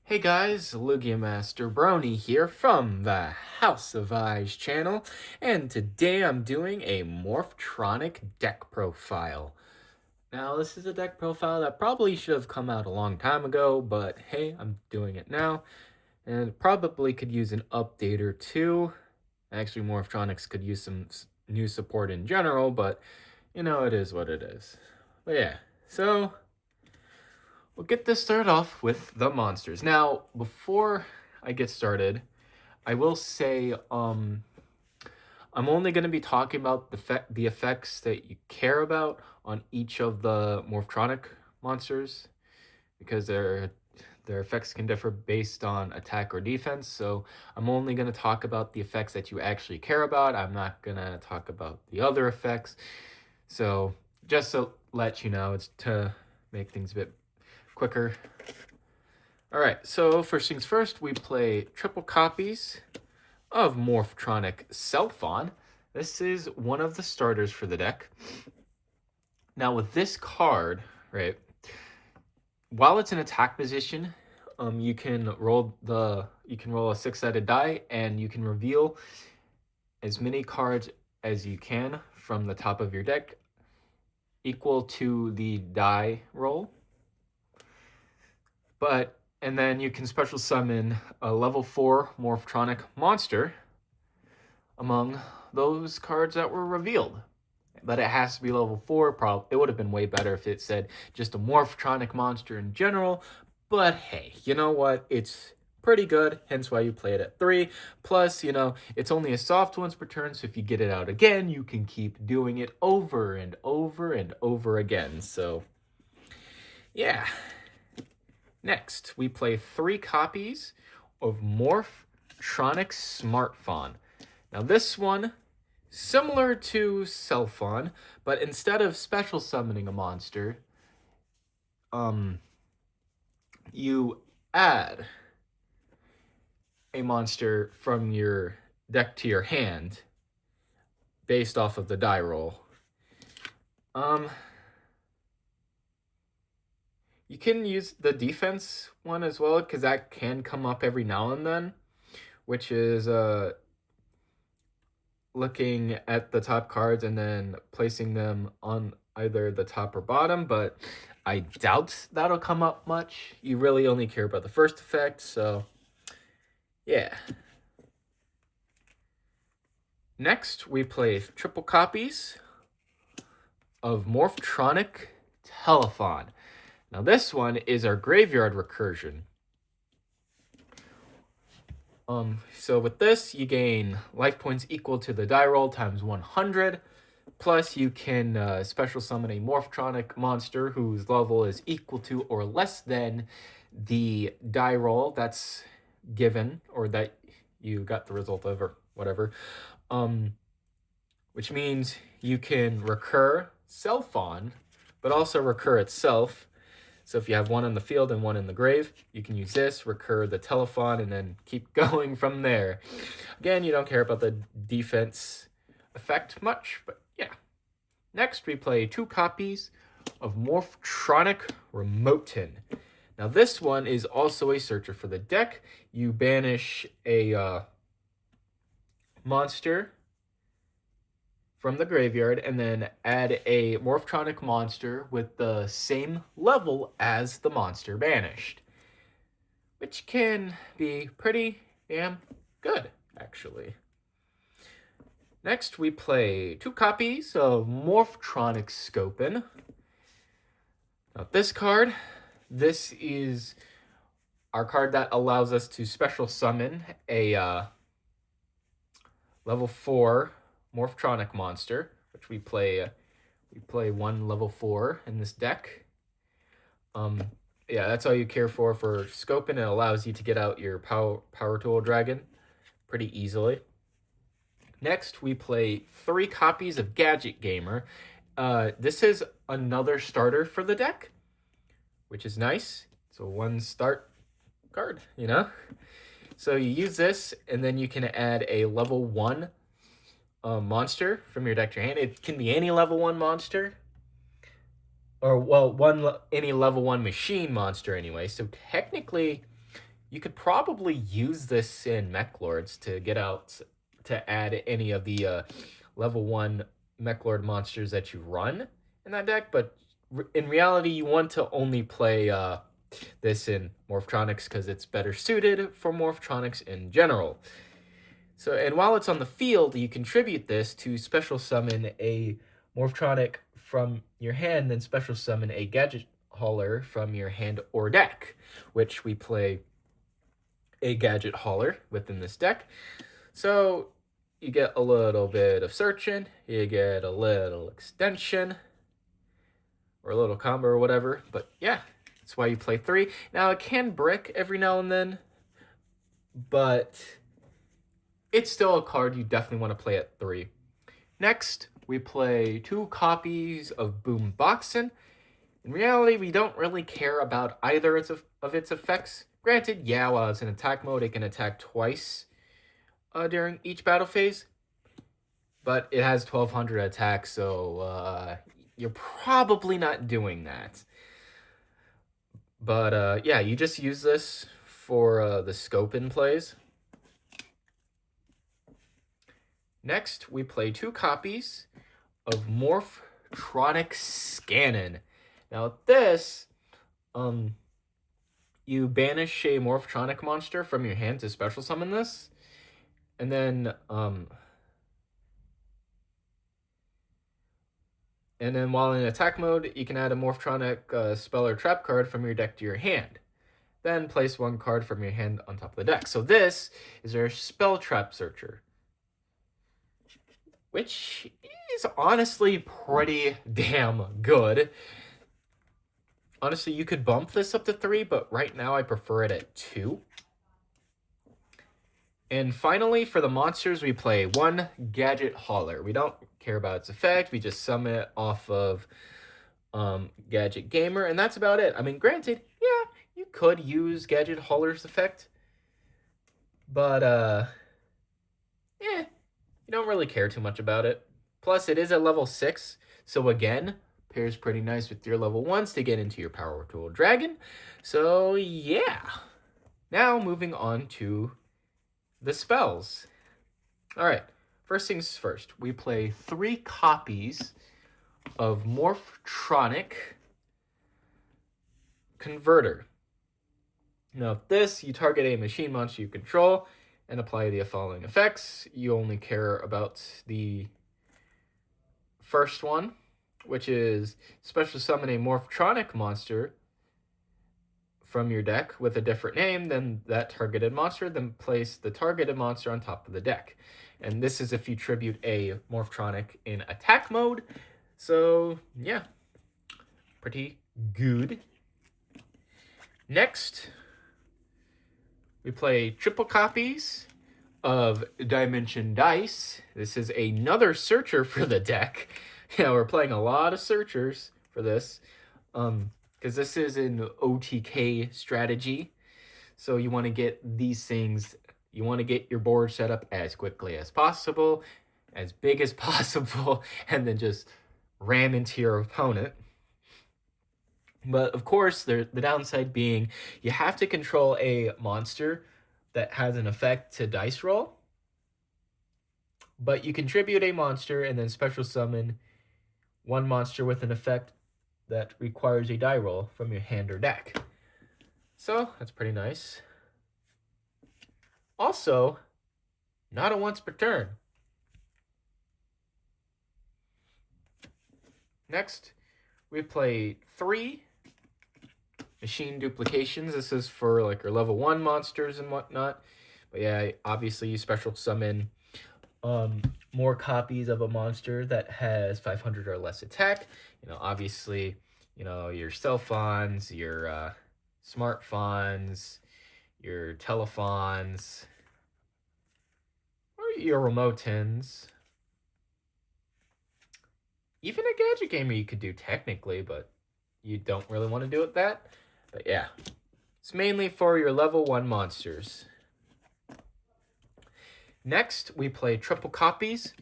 Hey guys, Lugiamasterbrony here from the House of Eyes channel, and today I'm doing a Morphtronic deck profile. Now, this is a deck profile that probably should have come out a long time ago, but hey, I'm doing it now, and probably could use an update or two. Actually, Morphtronics could use some new support in general, but you know, it is what it is. But yeah, so we'll get this started off with the monsters. Now, before I get started, I will say I'm only going to be talking about the effects that you care about on each of the Morphtronic monsters because their effects can differ based on attack or defense. So I'm only going to talk about the effects that you actually care about. I'm not going to talk about the other effects. So just to let you know, it's to make things a bit quicker. All right, so first things first, we play triple copies of Morphtronic Selfon. This is one of the starters for the deck. Now with this card, right, while it's in attack position, you can roll a six-sided die and you can reveal as many cards as you can from the top of your deck equal to the die roll. And then you can special summon a level 4 Morphtronic monster among those cards that were revealed. But it has to be level 4. It would have been way better if it said just a Morphtronic monster in general. But hey, you know what? It's pretty good, hence why you play it at 3. Plus, you know, it's only a soft once per turn, so if you get it out again, you can keep doing it over and over and over again. So, yeah. Next, we play 3 copies of Morphtronic Smartphone. Now this one, similar to Selfon, but instead of special summoning a monster, you add a monster from your deck to your hand based off of the die roll. You can use the defense one as well, because that can come up every now and then, which is looking at the top cards and then placing them on either the top or bottom, but I doubt that'll come up much. You really only care about the first effect, so yeah. Next, we play triple copies of Morphtronic Telephone. Now this one is our graveyard recursion. So with this, you gain life points equal to the die roll times 100. Plus, you can special summon a Morphtronic monster whose level is equal to or less than the die roll that's given, or that you got the result of, or whatever. Which means you can recur Selfon, but also recur itself. So if you have one in the field and one in the grave, you can use this, recur the telephone, and then keep going from there. Again, you don't care about the defense effect much, but yeah. Next, we play 2 copies of Morphtronic Remotin. Now this one is also a searcher for the deck. You banish a monster from the graveyard and then add a Morphtronic monster with the same level as the monster banished, which can be pretty damn good, actually. Next, we play 2 copies of Morphtronic Scopin. Now this card, this is our card that allows us to special summon a level 4 Morphtronic monster, which we play 1 level 4 in this deck. Yeah, that's all you care for Scopin. It allows you to get out your power tool dragon pretty easily. Next, we play 3 copies of Gadget Gamer. This is another starter for the deck, which is nice. It's a 1 start card, you know? So you use this, and then you can add a level 1 monster from your deck to your hand. It can be any level 1 monster, or well, any level 1 machine monster anyway. So technically, You could probably use this in Mech Lords to get out to add any of the level 1 Mech Lord monsters that you run in that deck, but in reality, you want to only play this in Morphtronics because it's better suited for Morphtronics in general. So, and while it's on the field, you contribute this to special summon a Morphtronic from your hand, then special summon a Gadget Hauler from your hand or deck, which we play a Gadget Hauler within this deck. So you get a little bit of searching, you get a little extension, or a little combo or whatever, but yeah, that's why you play 3. Now, it can brick every now and then, but it's still a card you definitely want to play at 3. Next, we play 2 copies of Boom Boxin. In reality, we don't really care about either of its effects. Granted, yeah, while it's in attack mode, it can attack twice during each battle phase, but it has 1200 attack, so you're probably not doing that. But yeah, you just use this for the scope in plays. Next, we play 2 copies of Morphtronic Scannon. Now, this, you banish a Morphtronic monster from your hand to special summon this, and then while in attack mode, you can add a Morphtronic spell or trap card from your deck to your hand. Then place 1 card from your hand on top of the deck. So this is our Spell Trap Searcher, which is honestly pretty damn good. Honestly, you could bump this up to 3, but right now I prefer it at 2. And finally, for the monsters, we play 1 Gadget Hauler. We don't care about its effect. We just summon it off of Gadget Gamer, and that's about it. I mean, granted, yeah, you could use Gadget Hauler's effect, but yeah, you don't really care too much about it. Plus, it is at level 6, so again, pairs pretty nice with your level 1s to get into your Power Tool Dragon. So yeah. Now, moving on to the spells. Alright, first things first, we play 3 copies of Morphtronic Converter. Now, this, you target a machine monster you control and apply the following effects. You only care about the first one, which is special summon a Morphtronic monster from your deck with a different name than that targeted monster, then place the targeted monster on top of the deck. And this is if you tribute a Morphtronic in attack mode. So, yeah, pretty good. Next, we play triple copies of Dimension Dice. This is another searcher for the deck. Yeah, we're playing a lot of searchers for this. Because this is an OTK strategy. So you want to get these things, you want to get your board set up as quickly as possible, as big as possible, and then just ram into your opponent. But of course, the downside being you have to control a monster that has an effect to dice roll. But you contribute a monster and then special summon 1 monster with an effect that requires a die roll from your hand or deck. So that's pretty nice. Also, not a once per turn. Next, we play 3 machine duplications. This is for like your level 1 monsters and whatnot. But yeah, obviously you special summon more copies of a monster that has 500 or less attack. You know, obviously, you know, your Stealthons, your Smartphons, your Telephons, or your Remotins. Even a Gadget Gamer you could do technically, but you don't really want to do it that. But yeah, it's mainly for your level 1 monsters. Next, we play triple copies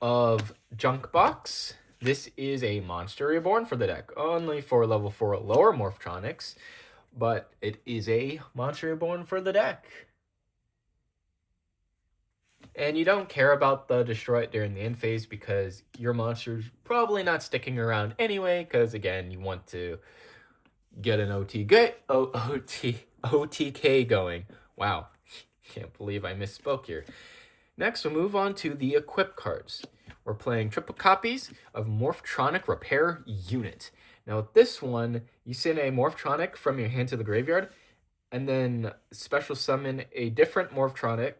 of Junkbox. This is a monster reborn for the deck, only for level 4 lower Morphtronics. but it is a monster reborn for the deck. And you don't care about the destroy it during the end phase because your monster's probably not sticking around anyway, because again, you want to get an OTK going. Wow, can't believe I misspoke here. Next, we'll move on to the equip cards. We're playing triple copies of Morphtronic Repair Unit. Now with this one, you send a Morphtronic from your hand to the graveyard, and then special summon a different Morphtronic,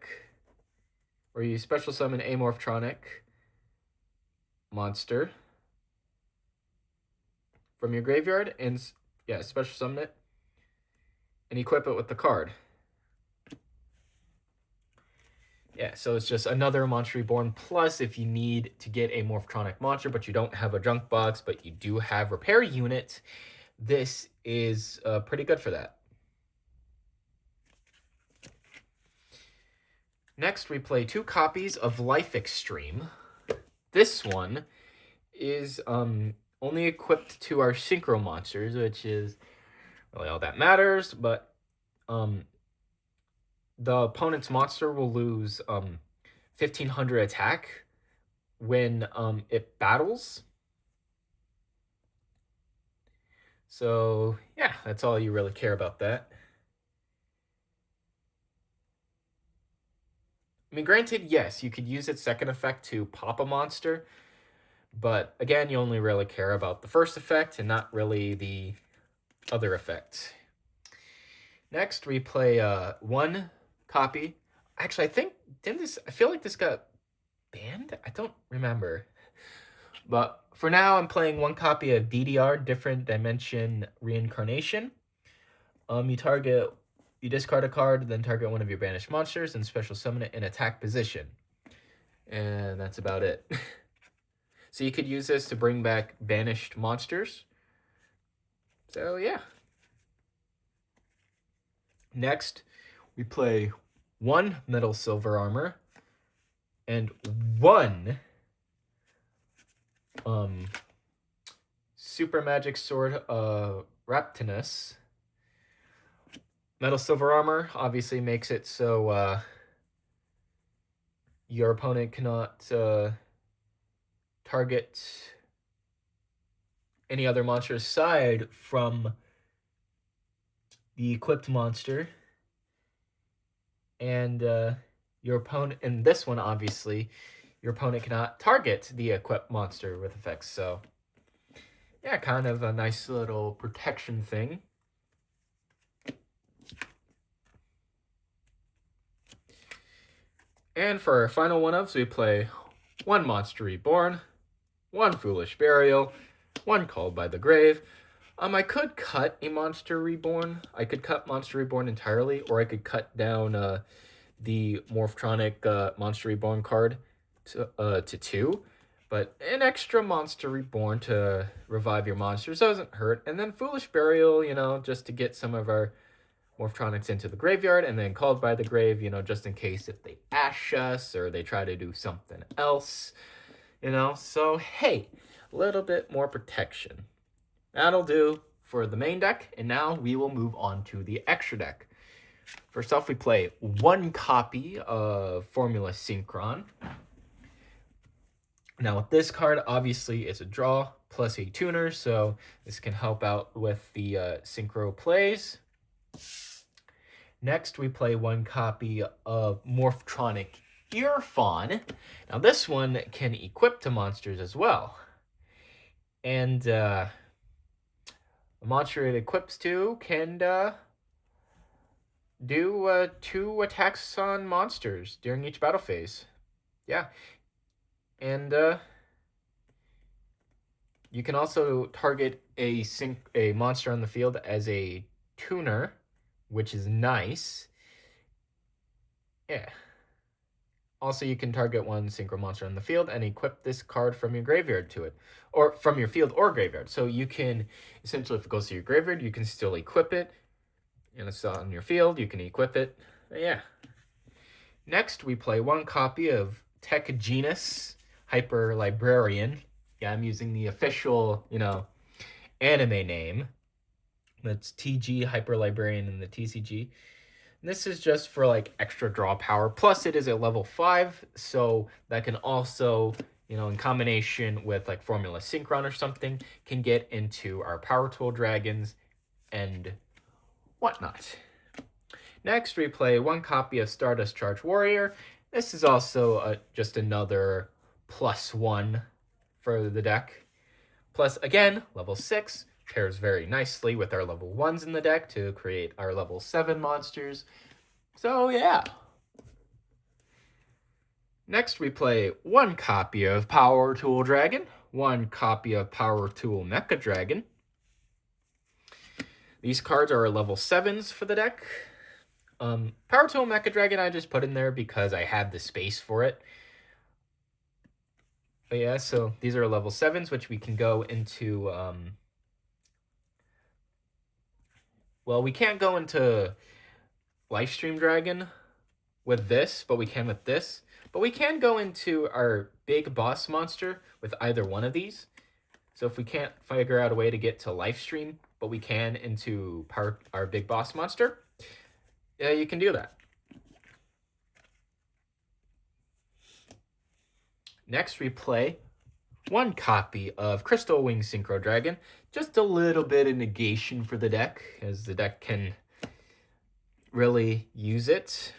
or you special summon a Morphtronic monster from your graveyard, and special summon it, and equip it with the card. Yeah, so it's just another Monster Reborn. Plus, if you need to get a Morphtronic monster, but you don't have a junk box, but you do have Repair Unit, this is pretty good for that. Next, we play 2 copies of Life Extreme. This one is only equipped to our Synchro monsters, which is really all that matters, but the opponent's monster will lose 1500 attack when it battles. So yeah, that's all you really care about that. I mean, granted, yes, you could use its second effect to pop a monster, but again, you only really care about the first effect and not really the other effect. Next, we play 1 copy. Actually, I feel like this got banned? I don't remember. But for now, I'm playing 1 copy of DDR, Different Dimension Reincarnation. You discard a card, then target one of your banished monsters and special summon it in attack position. And that's about it. So you could use this to bring back banished monsters. So yeah. Next, we play 1 Metal Silver Armor and 1 Super Magic Sword Raptinus. Metal Silver Armor obviously makes it so your opponent cannot target any other monster aside from the equipped monster. And your opponent, in this one obviously, your opponent cannot target the equipped monster with effects. So yeah, kind of a nice little protection thing. And for our final one-ofs, we play 1 Monster Reborn, 1 Foolish Burial, 1 Called by the Grave. I could cut a Monster Reborn. I could cut Monster Reborn entirely, or I could cut down the Morphtronic Monster Reborn card to 2. But an extra Monster Reborn to revive your monsters doesn't hurt. And then Foolish Burial, just to get some of our Morphtronics into the graveyard, and then Called by the Grave, just in case if they ash us or they try to do something else, So, hey, a little bit more protection. That'll do for the main deck, and now we will move on to the extra deck. First off, we play 1 copy of Formula Synchron. Now, with this card, obviously, it's a draw plus a tuner, so this can help out with the synchro plays. Next, we play 1 copy of Morphtronic Earfawn. Now, this one can equip to monsters as well. And the monster it equips to can do 2 attacks on monsters during each battle phase. Yeah. And you can also target a monster on the field as a tuner, which is nice. Yeah. Also, you can target 1 synchro monster on the field and equip this card from your graveyard to it, or from your field or graveyard. So you can, essentially, if it goes to your graveyard, you can still equip it. And it's on your field, you can equip it. Yeah. Next, we play 1 copy of Tech Genus Hyper Librarian. Yeah, I'm using the official, anime name. That's TG, Hyper Librarian, and the TCG. And this is just for like extra draw power. Plus, it is a level 5, so that can also, in combination with like Formula Synchron or something, can get into our Power Tool Dragons and whatnot. Next, we play 1 copy of Stardust Charge Warrior. This is also just another +1 for the deck. Plus, again, level 6 pairs very nicely with our level 1s in the deck to create our level 7 monsters. So, yeah. Next, we play 1 copy of Power Tool Dragon, 1 copy of Power Tool Mecha Dragon. These cards are level 7s for the deck. Power Tool Mecha Dragon I just put in there because I had the space for it. But yeah, so these are level 7s, which we can go into... well, we can't go into Lifestream Dragon with this, but we can with this. But we can go into our big boss monster with either one of these. So if we can't figure out a way to get to Lifestream, but we can into our big boss monster, yeah, you can do that. Next, we play 1 copy of Crystal Wing Synchro Dragon. Just a little bit of negation for the deck, as the deck can really use it.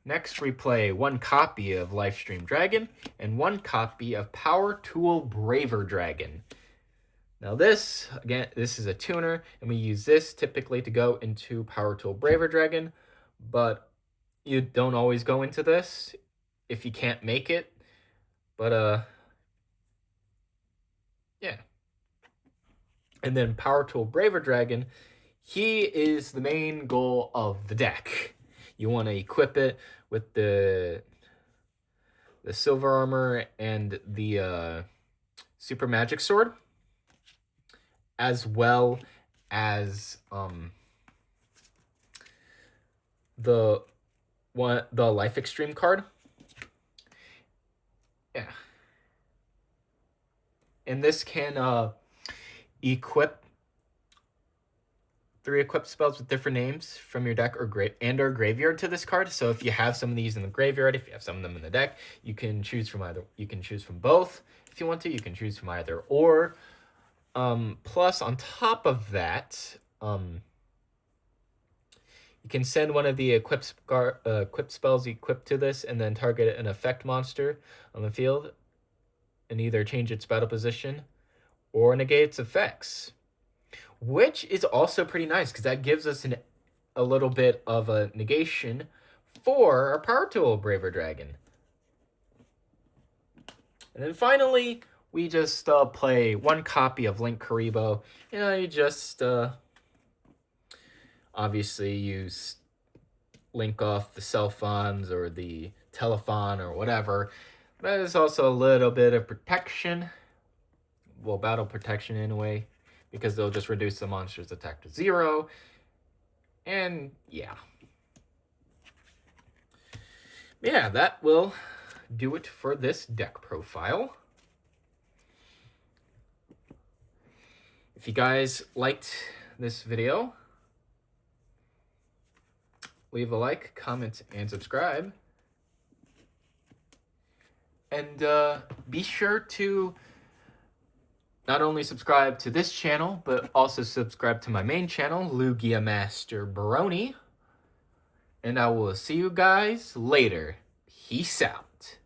Next, we play 1 copy of Lifestream Dragon and 1 copy of Power Tool Braver Dragon. Now this, again, this is a tuner, and we use this typically to go into Power Tool Braver Dragon, but you don't always go into this if you can't make it. But, yeah. And then Power Tool Braver Dragon, he is the main goal of the deck. You want to equip it with the Silver Armor and the Super Magic Sword, as well as the Life Extreme card. Yeah. And this can equip 3 equipped spells with different names from your deck or graveyard to this card. So if you have some of these in the graveyard, if you have some of them in the deck, you can choose from either. You can choose from both if you want to. You can choose from either or. Plus, on top of that, you can send one of the equipped spells equipped to this and then target an effect monster on the field and either change its battle position or negate its effects, which is also pretty nice because that gives us a little bit of a negation for our Power Tool Braver Dragon. And then finally, we just play 1 copy of Link Karibo. You just obviously use Link off the cell phones or the telephone or whatever. But there's also a little bit of protection. Well, battle protection in a way, because they'll just reduce the monster's attack to 0. And yeah. Yeah, that will do it for this deck profile. If you guys liked this video, leave a like, comment, and subscribe. And be sure to not only subscribe to this channel, but also subscribe to my main channel, Lugiamasterbrony. And I will see you guys later. Peace out.